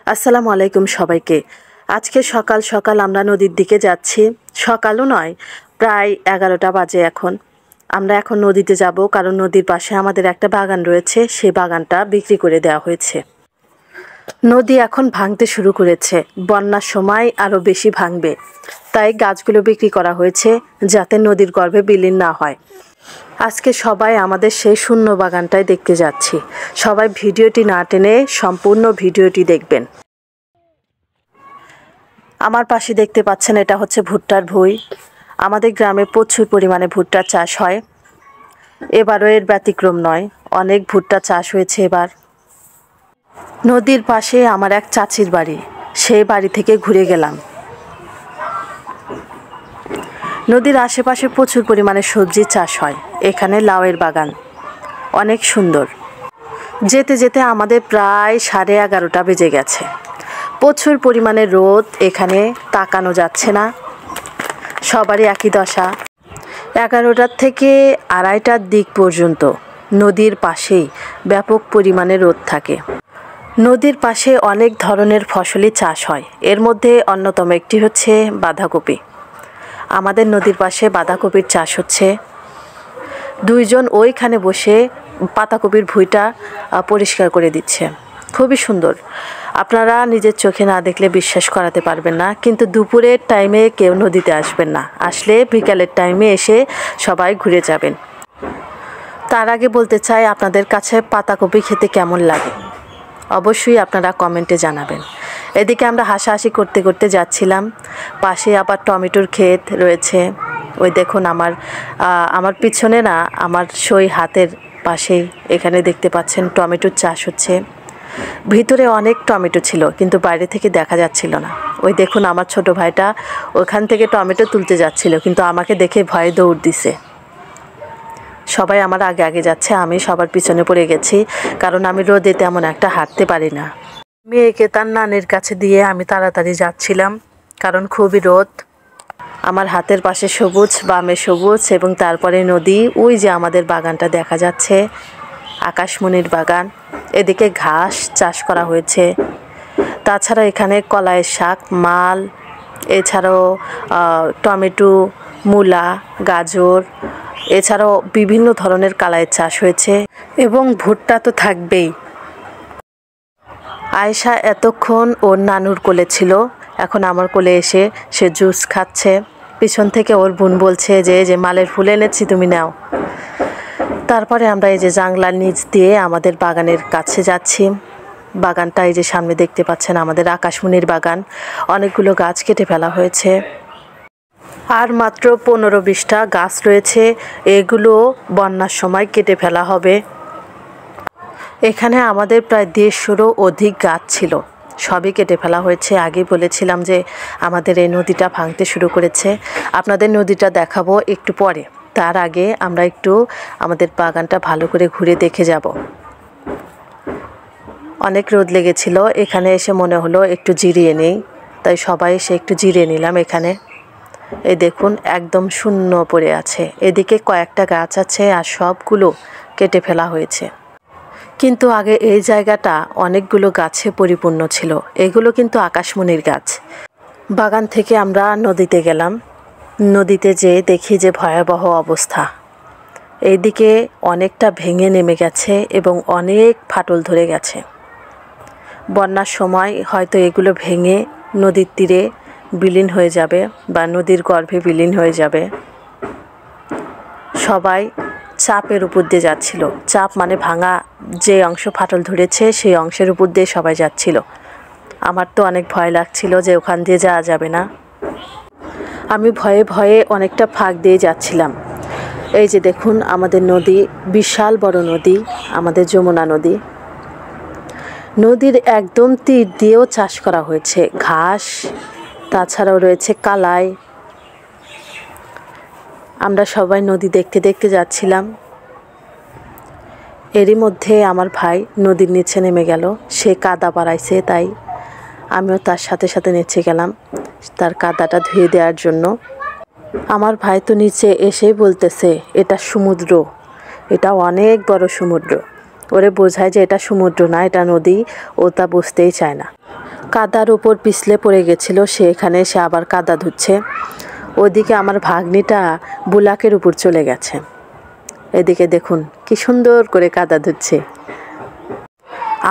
আসসালামু আলাইকুম সবাইকে। আজকে সকাল সকাল আমরা নদীর দিকে যাচ্ছি। সকালও নয়, প্রায় 11টা বাজে এখন। আমরা এখন নদীতে যাব, কারণ নদীর পাশে আমাদের একটা বাগান রয়েছে, সেই বাগানটা বিক্রি করে দেওয়া হয়েছে। নদী এখন ভাঙতে শুরু করেছে, বন্যার সময় আরও বেশি ভাঙবে, তাই গাছগুলো বিক্রি করা হয়েছে যাতে নদীর গর্ভে বিলীন না হয়। আজকে সবাই আমাদের সেই শূন্য বাগানটাই দেখতে যাচ্ছি। সবাই ভিডিওটি না টেনে সম্পূর্ণ ভিডিওটি দেখবেন। আমার পাশে দেখতে পাচ্ছেন, এটা হচ্ছে ভুট্টার ভুঁই। আমাদের গ্রামে প্রচুর পরিমাণে ভুট্টার চাষ হয়, এবারও এর ব্যতিক্রম নয়। অনেক ভুট্টা চাষ হয়েছে এবার। নদীর পাশে আমার এক চাচির বাড়ি, সেই বাড়ি থেকে ঘুরে গেলাম। নদীর আশেপাশে প্রচুর পরিমাণে সবজি চাষ হয়। এখানে লাউয়ের বাগান অনেক সুন্দর। যেতে যেতে আমাদের প্রায় 11:30 বেজে গেছে। প্রচুর পরিমাণে রোদ, এখানে তাকানো যাচ্ছে না। সবারই একই দশা। 11টার থেকে 2:30টার দিক পর্যন্ত নদীর পাশেই ব্যাপক পরিমাণে রোদ থাকে। নদীর পাশে অনেক ধরনের ফসলই চাষ হয়, এর মধ্যে অন্যতম একটি হচ্ছে বাঁধাকপি। আমাদের নদীর পাশে বাঁধাকপির চাষ হচ্ছে। দুইজন ওইখানে বসে পাতাকপির ভুঁইটা পরিষ্কার করে দিচ্ছে। খুবই সুন্দর। আপনারা নিজের চোখে না দেখলে বিশ্বাস করাতে পারবেন না, কিন্তু দুপুরের টাইমে কেউ নদীতে আসবেন না। আসলে বিকালের টাইমে এসে সবাই ঘুরে যাবেন। তার আগে বলতে চাই, আপনাদের কাছে পাতাকপি খেতে কেমন লাগে অবশ্যই আপনারা কমেন্টে জানাবেন। এদিকে আমরা হাসাহাসি করতে করতে যাচ্ছিলাম। পাশে আবার টমেটোর ক্ষেত রয়েছে। ওই দেখুন, আমার পিছনে না, আমার সই হাতের পাশেই এখানে দেখতে পাচ্ছেন টমেটোর চাষ হচ্ছে। ভিতরে অনেক টমেটো ছিল, কিন্তু বাইরে থেকে দেখা যাচ্ছিল না। ওই দেখুন, আমার ছোট ভাইটা ওখান থেকে টমেটো তুলতে যাচ্ছিল, কিন্তু আমাকে দেখে ভয়ে দৌড় দিছে। সবাই আমার আগে আগে যাচ্ছে, আমি সবার পিছনে পড়ে গেছি, কারণ আমি রোদে তেমন একটা হাঁটতে পারি না। মেয়েকে তার নানির কাছে দিয়ে আমি তাড়াতাড়ি যাচ্ছিলাম, কারণ খুবই রোদ। আমার হাতের পাশে সবুজ, বামে সবুজ, এবং তারপরে নদী। ওই যে আমাদের বাগানটা দেখা যাচ্ছে, আকাশমণির বাগান। এদিকে ঘাস চাষ করা হয়েছে। তাছাড়া এখানে কলাইয়ের শাক, মাল, এছাড়াও টমেটো, মূলা, গাজর, এছাড়াও বিভিন্ন ধরনের কালাইয়ের চাষ হয়েছে, এবং ভুট্টা তো থাকবেই। আয়েশা এতক্ষণ ওর নানুর কোলে ছিল, এখন আমার কোলে এসে সে জুস খাচ্ছে। পিছন থেকে ওর বোন বলছে যে মালের ফুল এনেছি, তুমি নাও। তারপরে আমরা এই যে জাংলার নিচ দিয়ে আমাদের বাগানের কাছে যাচ্ছি। বাগানটা এই যে সামনে দেখতে পাচ্ছেন, আমাদের আকাশমণির বাগান। অনেকগুলো গাছ কেটে ফেলা হয়েছে, আর মাত্র 15-20টা গাছ রয়েছে। এগুলো বন্যার সময় কেটে ফেলা হবে। এখানে আমাদের প্রায় 150-রও অধিক গাছ ছিল, সবই কেটে ফেলা হয়েছে। আগেই বলেছিলাম যে আমাদের এই নদীটা ভাঙতে শুরু করেছে। আপনাদের নদীটা দেখাবো একটু পরে। তার আগে আমরা একটু আমাদের বাগানটা ভালো করে ঘুরে দেখে যাব। অনেক রোদ লেগেছিল, এখানে এসে মনে হলো একটু জিরিয়ে নেই, তাই সবাই এসে একটু জিরিয়ে নিলাম এখানে। এই দেখুন, একদম শূন্য পড়ে আছে। এদিকে কয়েকটা গাছ আছে, আর সবগুলো কেটে ফেলা হয়েছে। কিন্তু আগে এই জায়গাটা অনেকগুলো গাছে পরিপূর্ণ ছিল। এগুলো কিন্তু আকাশমণির গাছ। বাগান থেকে আমরা নদীতে গেলাম। নদীতে যেয়ে দেখি যে ভয়াবহ অবস্থা। এইদিকে অনেকটা ভেঙে নেমে গেছে এবং অনেক ফাটল ধরে গেছে। বন্যার সময় হয়তো এগুলো ভেঙে নদীর তীরে বিলীন হয়ে যাবে, বা নদীর গর্ভে বিলীন হয়ে যাবে। সবাই চাপের উপর দিয়ে যাচ্ছিল। চাপ মানে ভাঙা যে অংশ ফাটল ধরেছে, সেই অংশের উপর দিয়ে সবাই যাচ্ছিল। আমার তো অনেক ভয় লাগছিল যে ওখান দিয়ে যাওয়া যাবে না। আমি ভয়ে ভয়ে অনেকটা ফাঁক দিয়ে যাচ্ছিলাম। এই যে দেখুন, আমাদের নদী, বিশাল বড় নদী, আমাদের যমুনা নদী। নদীর একদম তীর দিয়েও চাষ করা হয়েছে ঘাস, তাছাড়াও রয়েছে কালাই। আমরা সবাই নদী দেখতে দেখতে যাচ্ছিলাম। এরই মধ্যে আমার ভাই নদীর নিচে নেমে গেল। সে কাদা বাড়াইছে, তাই আমিও তার সাথে সাথে নিচে গেলাম তার কাদাটা ধুয়ে দেওয়ার জন্য। আমার ভাই তো নিচে এসেই বলতেছে, এটা সমুদ্র, এটা অনেক বড় সমুদ্র। ওরে বোঝায় যে এটা সমুদ্র না, এটা নদী। ও তা বুঝতেই চায় না। কাদার উপর পিছলে পড়ে গেছিল, সে এখানে এসে আবার কাদা ধুচ্ছে। ওদিকে আমার ভাগ্নিটা বুলাকের উপর চলে গেছে। এদিকে দেখুন কি সুন্দর করে কাদা ধুচ্ছে।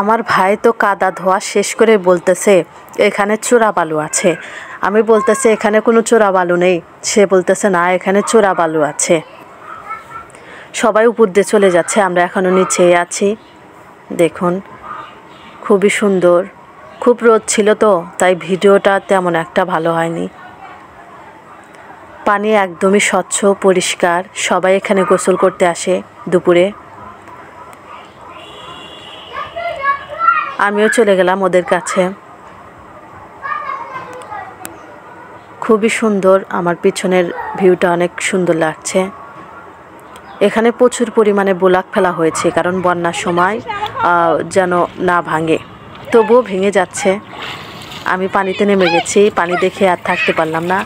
আমার ভাই তো কাদা ধোয়া শেষ করে বলতেছে এখানে চোরা বালু আছে। আমি বলতেছে এখানে কোনো চোরা বালু নেই। সে বলতেছে না, এখানে চোরা বালু আছে। সবাই উপর দিয়ে চলে যাচ্ছে, আমরা এখনও নিচেই আছি। দেখুন খুবই সুন্দর। খুব রোদ ছিল তো, তাই ভিডিওটা তেমন একটা ভালো হয়নি। পানি একদমই স্বচ্ছ পরিষ্কার। সবাই এখানে গোসল করতে আসে দুপুরে। আমিও চলে গেলাম ওদের কাছে। খুবই সুন্দর, আমার পিছনের ভিউটা অনেক সুন্দর লাগছে। এখানে প্রচুর পরিমাণে বোলাক ফেলা হয়েছে, কারণ বন্যার সময় যেন না ভাঙে, তবুও ভেঙে যাচ্ছে। আমি পানিতে নেমে গেছি, পানি দেখে আর থাকতে পারলাম না।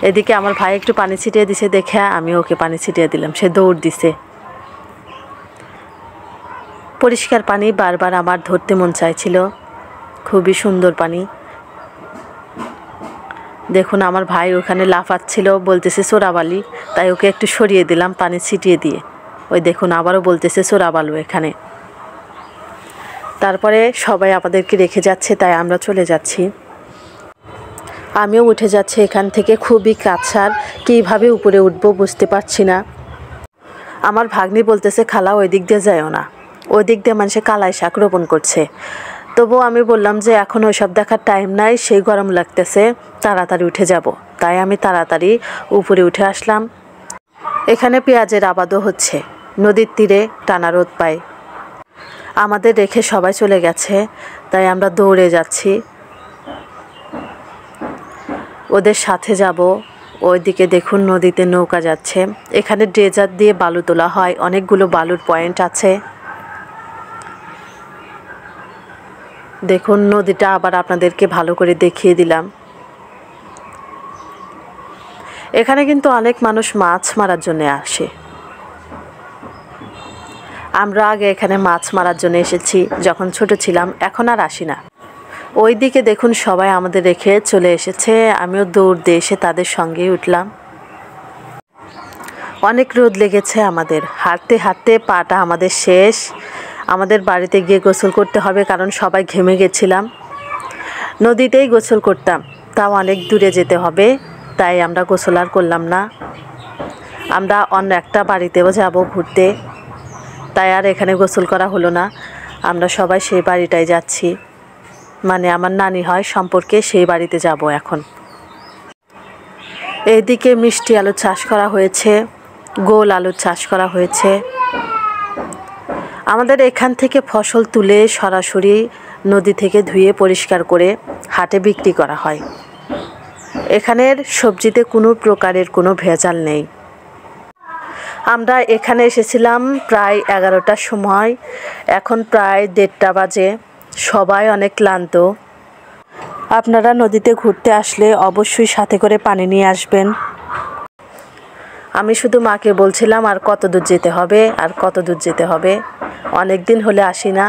এদিকে আমার ভাই একটু পানি ছিটিয়ে দিছে, দেখে আমি ওকে পানি ছিটিয়ে দিলাম, সে দৌড় দিছে। পরিষ্কার পানি বারবার আমার ধরতে মন চাইছিল। খুবই সুন্দর পানি। দেখুন আমার ভাই ওখানে লাফাচ্ছিল, বলতেছে চোরাবালি, তাই ওকে একটু সরিয়ে দিলাম পানি ছিটিয়ে দিয়ে। ওই দেখুন আবারও বলতেছে চোরাবালু এখানে। তারপরে সবাই আমাদেরকে রেখে যাচ্ছে, তাই আমরা চলে যাচ্ছি। আমিও উঠে যাচ্ছি এখান থেকে। খুবই কাছার, কীভাবে উপরে উঠবো বুঝতে পারছি না। আমার ভাগ্নি বলতেছে খালা ওই দিক দিয়ে যায়ও না, ওই দিক দিয়ে মানুষে কালাই শাক রোপণ করছে। তবুও আমি বললাম যে এখন ওইসব দেখার টাইম নাই, সেই গরম লাগতেছে, তাড়াতাড়ি উঠে যাব। তাই আমি তাড়াতাড়ি উপরে উঠে আসলাম। এখানে পেঁয়াজের আবাদও হচ্ছে। নদীর তীরে টানা রোদ পায়। আমাদের রেখে সবাই চলে গেছে, তাই আমরা দৌড়ে যাচ্ছি, ওদের সাথে যাব। ওইদিকে দেখুন নদীতে নৌকা যাচ্ছে। এখানে ড্রেজার দিয়ে বালু তোলা হয়, অনেকগুলো বালুর পয়েন্ট আছে। দেখুন নদীটা আবার আপনাদেরকে ভালো করে দেখিয়ে দিলাম। এখানে কিন্তু অনেক মানুষ মাছ মারার জন্য আসে। আমরা আগে এখানে মাছ মারার জন্য এসেছি যখন ছোট ছিলাম, এখন আর আসি না। ওই দিকে দেখুন সবাই আমাদের রেখে চলে এসেছে, আমিও দৌড় দিয়ে এসে তাদের সঙ্গেই উঠলাম। অনেক রোদ লেগেছে আমাদের, হাঁটতে হাঁটতে পাটা আমাদের শেষ। আমাদের বাড়িতে গিয়ে গোসল করতে হবে, কারণ সবাই ঘেমে গেছিলাম। নদীতেই গোসল করতাম, তাও অনেক দূরে যেতে হবে, তাই আমরা গোসল আর করলাম না। আমরা অন্য একটা বাড়িতেও যাব ঘুরতে, তাই আর এখানে গোসল করা হলো না। আমরা সবাই সেই বাড়িটায় যাচ্ছি, মানে আমার নানি হয় সম্পর্কে, সেই বাড়িতে যাব এখন। এইদিকে মিষ্টি আলু চাষ করা হয়েছে, গোল আলু চাষ করা হয়েছে। আমাদের এখান থেকে ফসল তুলে সরাসরি নদী থেকে ধুয়ে পরিষ্কার করে হাটে বিক্রি করা হয়। এখানের সবজিতে কোনো প্রকারের কোনো ভেজাল নেই। আমরা এখানে এসেছিলাম প্রায় 11টার সময়, এখন প্রায় 1:30 বাজে। সবাই অনেক ক্লান্ত। আপনারা নদীতে ঘুরতে আসলে অবশ্যই সাথে করে পানি নিয়ে আসবেন। আমি শুধু মাকে বলছিলাম আর কত দূর যেতে হবে, আর কত দূর যেতে হবে, অনেক দিন হলে আসি না।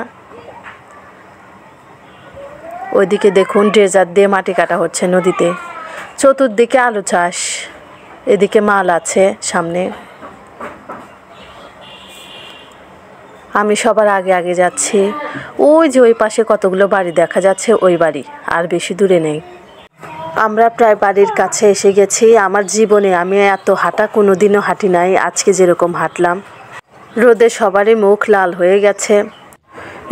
ওইদিকে দেখুন ড্রেজার দিয়ে মাটি কাটা হচ্ছে নদীতে। চতুর্দিকে আলু চাষ, এদিকে মাল আছে সামনে। আমি সবার আগে আগে যাচ্ছি। ওই যে ওই পাশে কতগুলো বাড়ি দেখা যাচ্ছে, ওই বাড়ি, আর বেশি দূরে নেই। আমরা প্রায় বাড়ির কাছে এসে গেছি। আমার জীবনে আমি এত হাঁটা কোনো দিনও হাঁটি নাই, আজকে যেরকম হাঁটলাম। রোদে সবারই মুখ লাল হয়ে গেছে।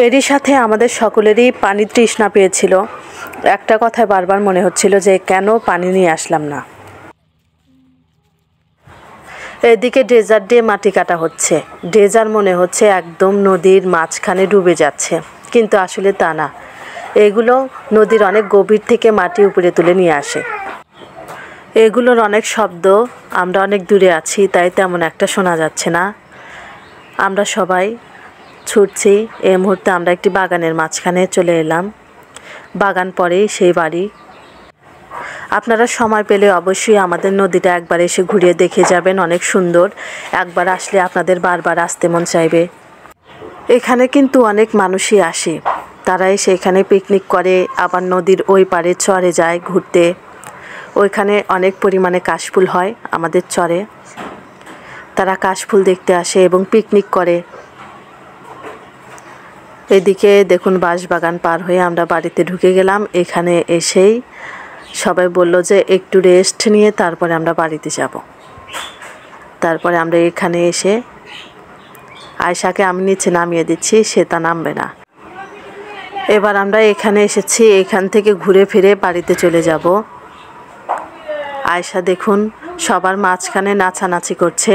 এরই সাথে আমাদের সকলেরই পানির তৃষ্ণা পেয়েছিল। একটা কথায় বারবার মনে হচ্ছিল যে কেন পানি নিয়ে আসলাম না। এদিকে ড্রেজার দিয়ে মাটি কাটা হচ্ছে। ড্রেজার মনে হচ্ছে একদম নদীর মাঝখানে ডুবে যাচ্ছে, কিন্তু আসলে তা না। এগুলো নদীর অনেক গভীর থেকে মাটি উপরে তুলে নিয়ে আসে। এগুলোর অনেক শব্দ, আমরা অনেক দূরে আছি, তাই তেমন একটা শোনা যাচ্ছে না। আমরা সবাই ছুটছি। এই মুহূর্তে আমরা একটি বাগানের মাঝখানে চলে এলাম। বাগান পরেই সেই বাড়ি। আপনারা সময় পেলে অবশ্যই আমাদের নদীটা একবার এসে ঘুরিয়ে দেখে যাবেন, অনেক সুন্দর। একবার আসলে আপনাদের বারবার আসতে মন চাইবে। এখানে কিন্তু অনেক মানুষই আসে। তারা এসে এখানে পিকনিক করে, আবার নদীর ওই পারে চরে যায় ঘুরতে। ওইখানে অনেক পরিমাণে কাশফুল হয় আমাদের চরে, তারা কাশফুল দেখতে আসে এবং পিকনিক করে। এদিকে দেখুন বাঁশবাগান পার হয়ে আমরা বাড়িতে ঢুকে গেলাম। এখানে এসেই সবাই বলল যে একটু রেস্ট নিয়ে তারপরে আমরা বাড়িতে যাব। তারপরে আমরা এখানে এসে আয়শাকে আমি নিচে নামিয়ে দিচ্ছি, সে তা নামবে না। এবার আমরা এখানে এসেছি, এখান থেকে ঘুরে ফিরে বাড়িতে চলে যাব। আয়শা দেখুন সবার মাঝখানে নাচানাচি করছে।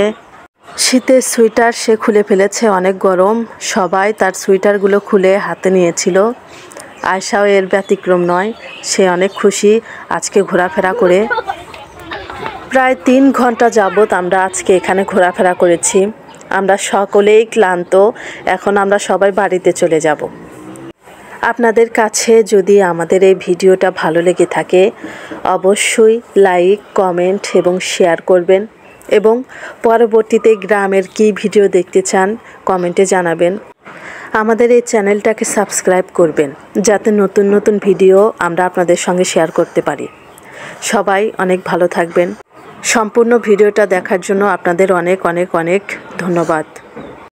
শীতের সোয়েটার সে খুলে ফেলেছে, অনেক গরম। সবাই তার সোয়েটারগুলো খুলে হাতে নিয়েছিল, আয়শাও এর ব্যতিক্রম নয়। সে অনেক খুশি আজকে ঘোরাফেরা করে। প্রায় 3 ঘন্টা যাবৎ আমরা আজকে এখানে ঘোরাফেরা করেছি। আমরা সকলেই ক্লান্ত, এখন আমরা সবাই বাড়িতে চলে যাব। আপনাদের কাছে যদি আমাদের এই ভিডিওটা ভালো লেগে থাকে অবশ্যই লাইক, কমেন্ট এবং শেয়ার করবেন, এবং পরবর্তীতে গ্রামের কী ভিডিও দেখতে চান কমেন্টে জানাবেন। আমাদের এই চ্যানেলটাকে সাবস্ক্রাইব করবেন যাতে নতুন নতুন ভিডিও আমরা আপনাদের সঙ্গে শেয়ার করতে পারি। সবাই অনেক ভালো থাকবেন। সম্পূর্ণ ভিডিওটা দেখার জন্য আপনাদের অনেক অনেক অনেক ধন্যবাদ।